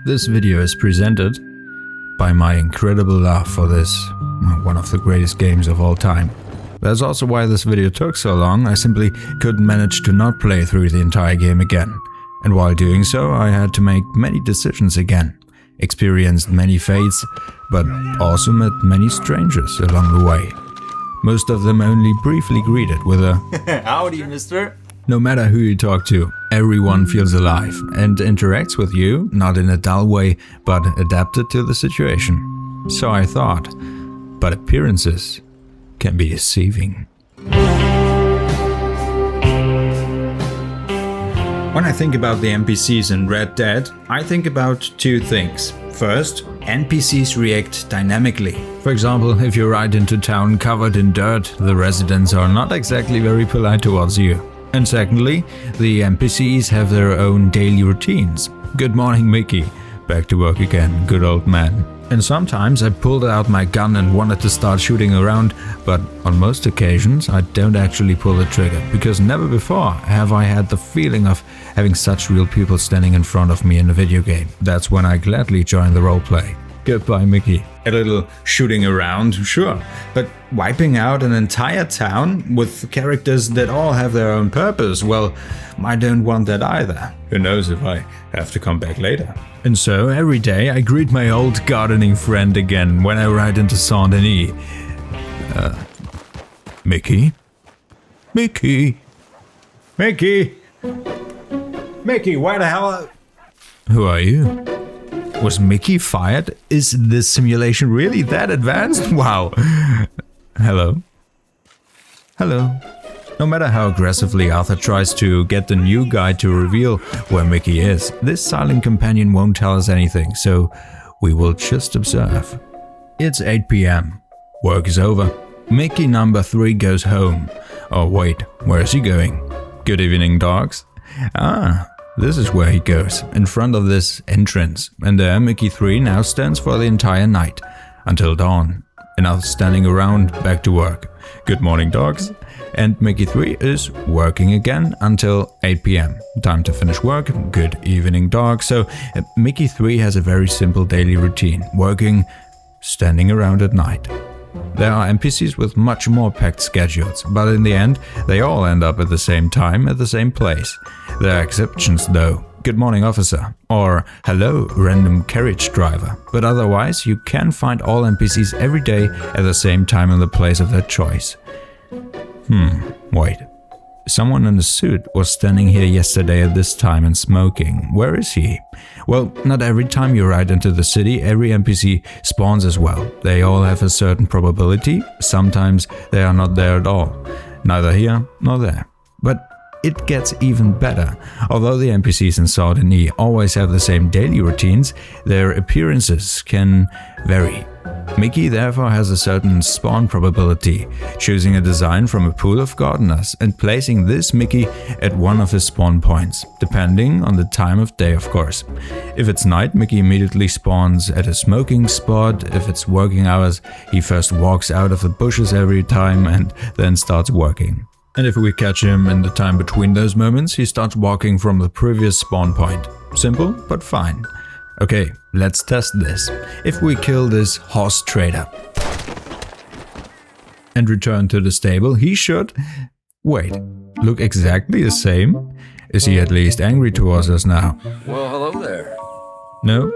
This video is presented by my incredible love for this, one of the greatest games of all time. That's also why this video took so long. I simply couldn't manage to not play through the entire game again. And while doing so, I had to make many decisions again, experienced many fates, but also met many strangers along the way. Most of them only briefly greeted with a "Howdy, mister." No matter who you talk to, everyone feels alive and interacts with you, not in a dull way, but adapted to the situation. So I thought, but appearances can be deceiving. When I think about the NPCs in Red Dead, I think about two things. First, NPCs react dynamically. For example, if you ride into town covered in dirt, the residents are not exactly very polite towards you. And secondly, the NPCs have their own daily routines. Good morning, Mickey. Back to work again, good old man. And sometimes I pulled out my gun and wanted to start shooting around, but on most occasions I don't actually pull the trigger, because never before have I had the feeling of having such real people standing in front of me in a video game. That's when I gladly join the roleplay. Goodbye, Mickey. A little shooting around, sure, but wiping out an entire town with characters that all have their own purpose, well, I don't want that either. Who knows if I have to come back later. And so every day I greet my old gardening friend again when I ride into Saint-Denis. Mickey? Mickey? Mickey? Mickey, why the hell? Who are you? Was Mickey fired? Is this simulation really that advanced? Wow. Hello. Hello. No matter how aggressively Arthur tries to get the new guy to reveal where Mickey is, this silent companion won't tell us anything, so we will just observe. It's 8 p.m. Work is over. Mickey number 3 goes home. Oh wait, where is he going? Good evening, dogs. This is where he goes, in front of this entrance, and there Mickey 3 now stands for the entire night, until dawn. Enough standing around, back to work. Good morning, dogs. And Mickey 3 is working again until 8 p.m. Time to finish work. Good evening, dogs. So Mickey 3 has a very simple daily routine, working, standing around at night. There are NPCs with much more packed schedules, but in the end, they all end up at the same time, at the same place. There are exceptions though. Good morning, officer, or hello, random carriage driver. But otherwise, you can find all NPCs every day at the same time and the place of their choice. Wait. Someone in a suit was standing here yesterday at this time and smoking. Where is he? Well, not every time you ride into the city, every NPC spawns as well. They all have a certain probability. Sometimes they are not there at all. Neither here nor there. But it gets even better. Although the NPCs in Saint-Denis always have the same daily routines, their appearances can vary. Mickey therefore has a certain spawn probability, choosing a design from a pool of gardeners and placing this Mickey at one of his spawn points, depending on the time of day, of course. If it's night, Mickey immediately spawns at a smoking spot. If it's working hours, he first walks out of the bushes every time and then starts working. And if we catch him in the time between those moments, he starts walking from the previous spawn point. Simple, but fine. Okay, let's test this. If we kill this horse trader and return to the stable, he should, wait, look exactly the same? Is he at least angry towards us now? Well, hello there. No,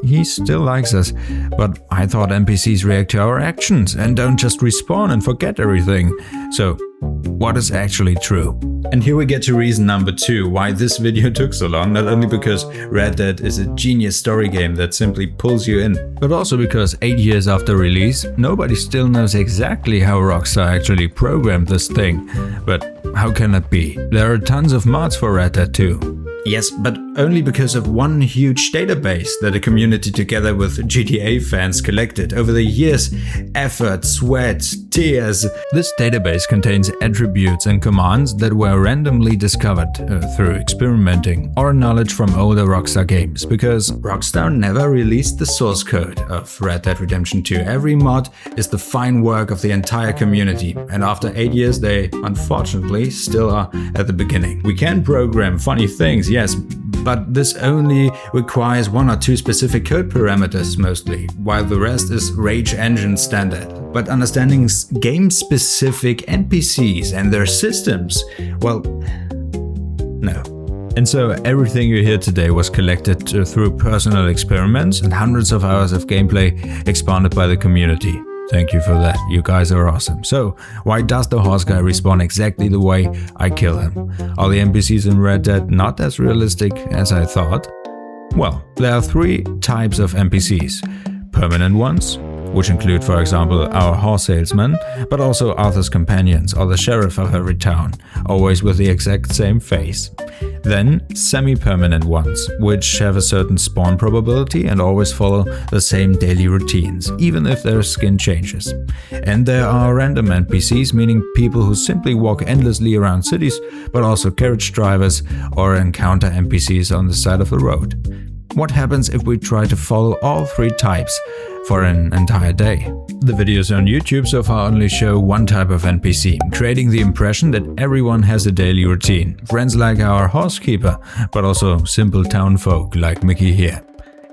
he still likes us, but I thought NPCs react to our actions and don't just respawn and forget everything. So, what is actually true? And here we get to reason number 2 why this video took so long, not only because Red Dead is a genius story game that simply pulls you in, but also because 8 years after release, nobody still knows exactly how Rockstar actually programmed this thing. But how can that be? There are tons of mods for Red Dead 2. Yes, but only because of one huge database that a community together with GTA fans collected over the years. Effort, sweat, tears. This database contains attributes and commands that were randomly discovered through experimenting or knowledge from older Rockstar games, because Rockstar never released the source code of Red Dead Redemption 2. Every mod is the fine work of the entire community, and after 8 years they unfortunately still are at the beginning. We can program funny things, yes, but this only requires 1 or 2 specific code parameters mostly, while the rest is Rage Engine standard. But understanding game-specific NPCs and their systems, well, no. And so everything you hear today was collected through personal experiments and hundreds of hours of gameplay expanded by the community. Thank you for that, you guys are awesome. So, why does the horse guy respawn exactly the way I kill him? Are the NPCs in Red Dead not as realistic as I thought? Well, there are 3 types of NPCs. Permanent ones, which include, for example, our horse salesman, but also Arthur's companions or the sheriff of every town, always with the exact same face. Then semi-permanent ones, which have a certain spawn probability and always follow the same daily routines, even if their skin changes. And there are random NPCs, meaning people who simply walk endlessly around cities, but also carriage drivers or encounter NPCs on the side of the road. What happens if we try to follow all 3 types for an entire day? The videos on YouTube so far only show one type of NPC, creating the impression that everyone has a daily routine. Friends like our horsekeeper, but also simple town folk like Mickey here.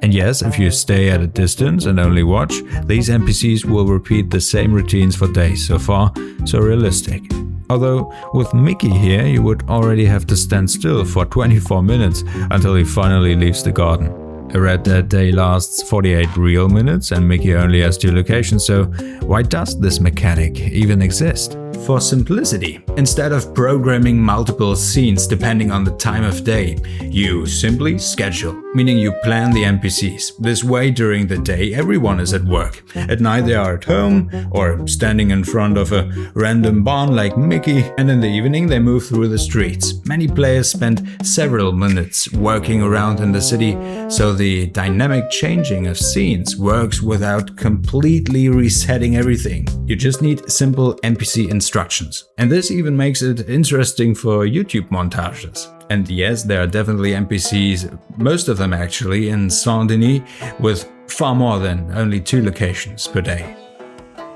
And yes, if you stay at a distance and only watch, these NPCs will repeat the same routines for days. So far, so realistic. Although, with Mickey here, you would already have to stand still for 24 minutes until he finally leaves the garden. A Red Dead day lasts 48 real minutes and Mickey only has 2 locations, so why does this mechanic even exist? For simplicity, instead of programming multiple scenes depending on the time of day, you simply schedule, meaning you plan the NPCs. This way during the day everyone is at work. At night they are at home or standing in front of a random barn like Mickey, and in the evening they move through the streets. Many players spend several minutes working around in the city, so the dynamic changing of scenes works without completely resetting everything. You just need simple NPC instructions. And this even makes it interesting for YouTube montages. And yes, there are definitely NPCs, most of them actually, in Saint-Denis, with far more than only 2 locations per day.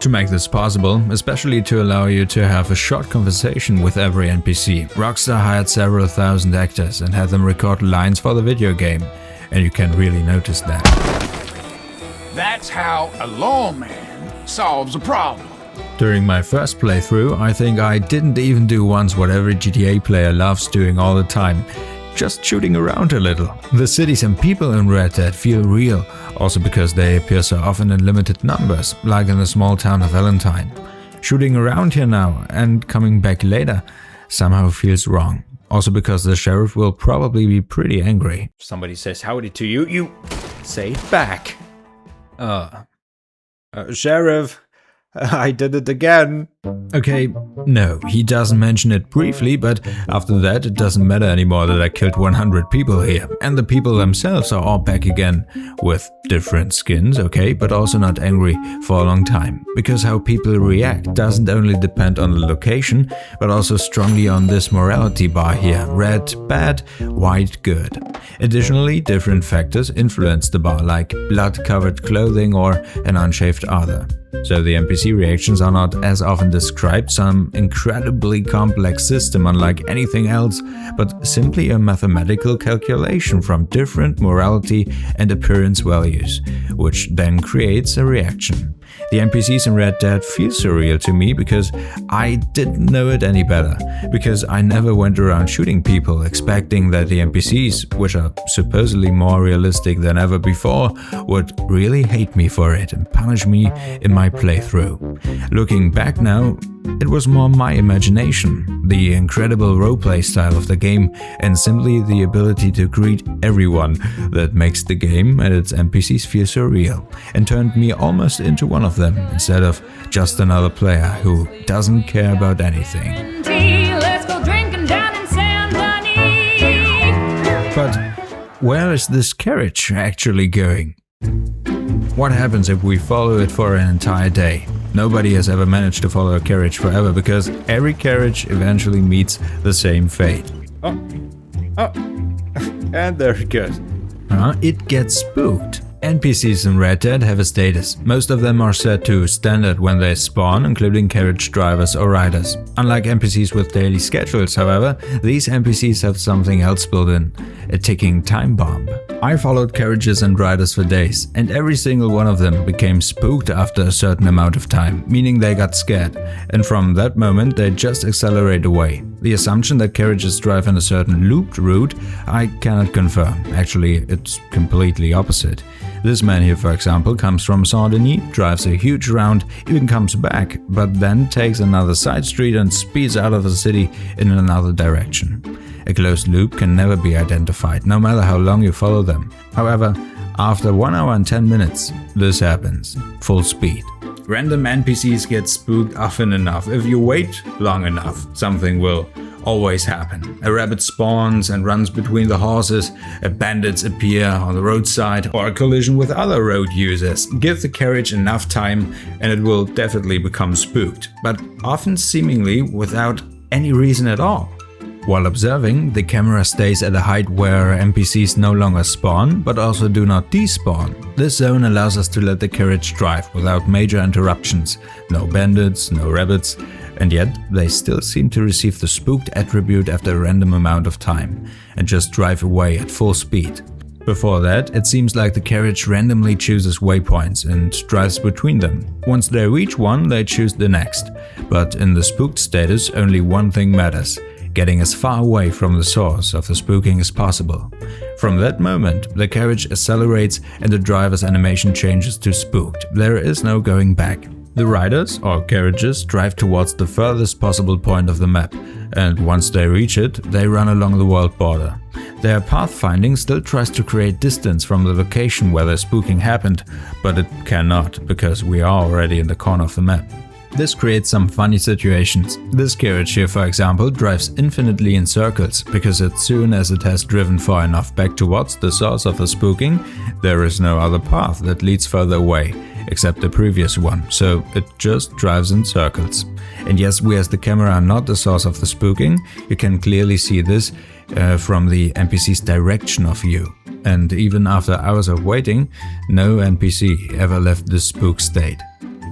To make this possible, especially to allow you to have a short conversation with every NPC, Rockstar hired several thousand actors and had them record lines for the video game. And you can really notice that. That's how a lawman solves a problem. During my first playthrough, I think I didn't even do once what every GTA player loves doing all the time, just shooting around a little. The cities and people in Red Dead feel real, also because they appear so often in limited numbers, like in the small town of Valentine. Shooting around here now and coming back later somehow feels wrong. Also because the sheriff will probably be pretty angry. If somebody says howdy to you, you say it back. Sheriff, I did it again. Okay, no, he doesn't mention it briefly, but after that it doesn't matter anymore that I killed 100 people here. And the people themselves are all back again, with different skins, okay, but also not angry for a long time. Because how people react doesn't only depend on the location, but also strongly on this morality bar here. Red, bad, white, good. Additionally, different factors influence the bar, like blood-covered clothing or an unshaved Arthur. So the NPC reactions are not as often described some incredibly complex system unlike anything else, but simply a mathematical calculation from different morality and appearance values, which then creates a reaction. The NPCs in Red Dead feel surreal to me because I didn't know it any better, because I never went around shooting people expecting that the NPCs, which are supposedly more realistic than ever before, would really hate me for it and punish me in my playthrough. Looking back now, it was more my imagination, the incredible roleplay style of the game, and simply the ability to greet everyone that makes the game and its NPCs feel so real, and turned me almost into one of them, instead of just another player who doesn't care about anything. But where is this carriage actually going? What happens if we follow it for an entire day? Nobody has ever managed to follow a carriage forever because every carriage eventually meets the same fate. Oh, and there it goes. It gets spooked. NPCs in Red Dead have a status. Most of them are set to standard when they spawn, including carriage drivers or riders. Unlike NPCs with daily schedules, however, these NPCs have something else built in, a ticking time bomb. I followed carriages and riders for days, and every single one of them became spooked after a certain amount of time, meaning they got scared, and from that moment they just accelerate away. The assumption that carriages drive in a certain looped route, I cannot confirm. Actually, it's completely opposite. This man here, for example, comes from Saint-Denis, drives a huge round, even comes back, but then takes another side street and speeds out of the city in another direction. A closed loop can never be identified, no matter how long you follow them. However, after 1 hour and 10 minutes, this happens. Full speed. Random NPCs get spooked often enough. If you wait long enough, something will always happen. A rabbit spawns and runs between the horses, bandits appear on the roadside, or a collision with other road users. Give the carriage enough time and it will definitely become spooked, but often seemingly without any reason at all. While observing, the camera stays at a height where NPCs no longer spawn, but also do not despawn. This zone allows us to let the carriage drive without major interruptions. No bandits, no rabbits, and yet they still seem to receive the spooked attribute after a random amount of time, and just drive away at full speed. Before that, it seems like the carriage randomly chooses waypoints and drives between them. Once they reach one, they choose the next. But in the spooked status, only one thing matters: getting as far away from the source of the spooking as possible. From that moment, the carriage accelerates and the driver's animation changes to spooked. There is no going back. The riders, or carriages, drive towards the furthest possible point of the map, and once they reach it, they run along the world border. Their pathfinding still tries to create distance from the location where the spooking happened, but it cannot, because we are already in the corner of the map. This creates some funny situations. This carriage here, for example, drives infinitely in circles, because as soon as it has driven far enough back towards the source of the spooking, there is no other path that leads further away, except the previous one, so it just drives in circles. And yes, we as the camera are not the source of the spooking. You can clearly see this from the NPC's direction of view. And even after hours of waiting, no NPC ever left this spook state.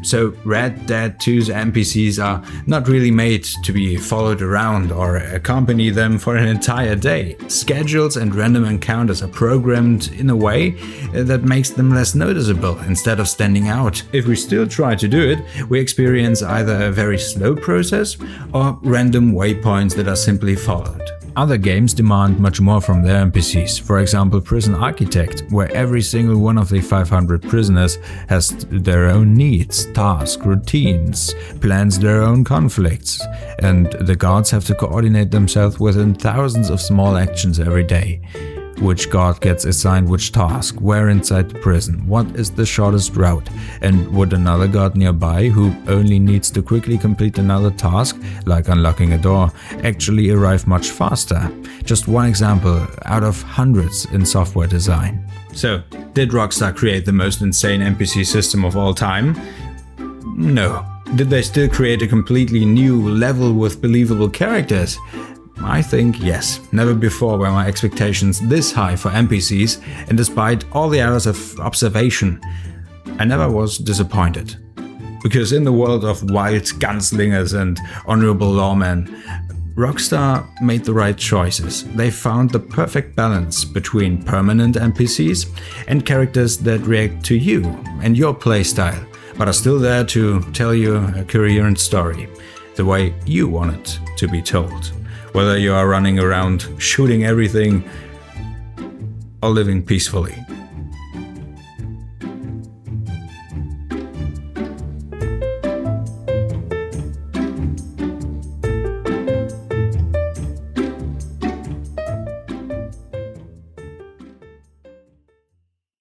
So Red Dead 2's NPCs are not really made to be followed around or accompany them for an entire day. Schedules and random encounters are programmed in a way that makes them less noticeable instead of standing out. If we still try to do it, we experience either a very slow process or random waypoints that are simply followed. Other games demand much more from their NPCs, for example Prison Architect, where every single one of the 500 prisoners has their own needs, tasks, routines, plans their own conflicts, and the guards have to coordinate themselves within thousands of small actions every day. Which guard gets assigned which task, where inside the prison, what is the shortest route, and would another guard nearby, who only needs to quickly complete another task, like unlocking a door, actually arrive much faster? Just one example out of hundreds in software design. So, did Rockstar create the most insane NPC system of all time? No. Did they still create a completely new level with believable characters? I think yes. Never before were my expectations this high for NPCs, and despite all the hours of observation, I never was disappointed. Because in the world of wild gunslingers and honorable lawmen, Rockstar made the right choices. They found the perfect balance between permanent NPCs and characters that react to you and your playstyle, but are still there to tell you a coherent story, the way you want it to be told. Whether you are running around shooting everything or living peacefully.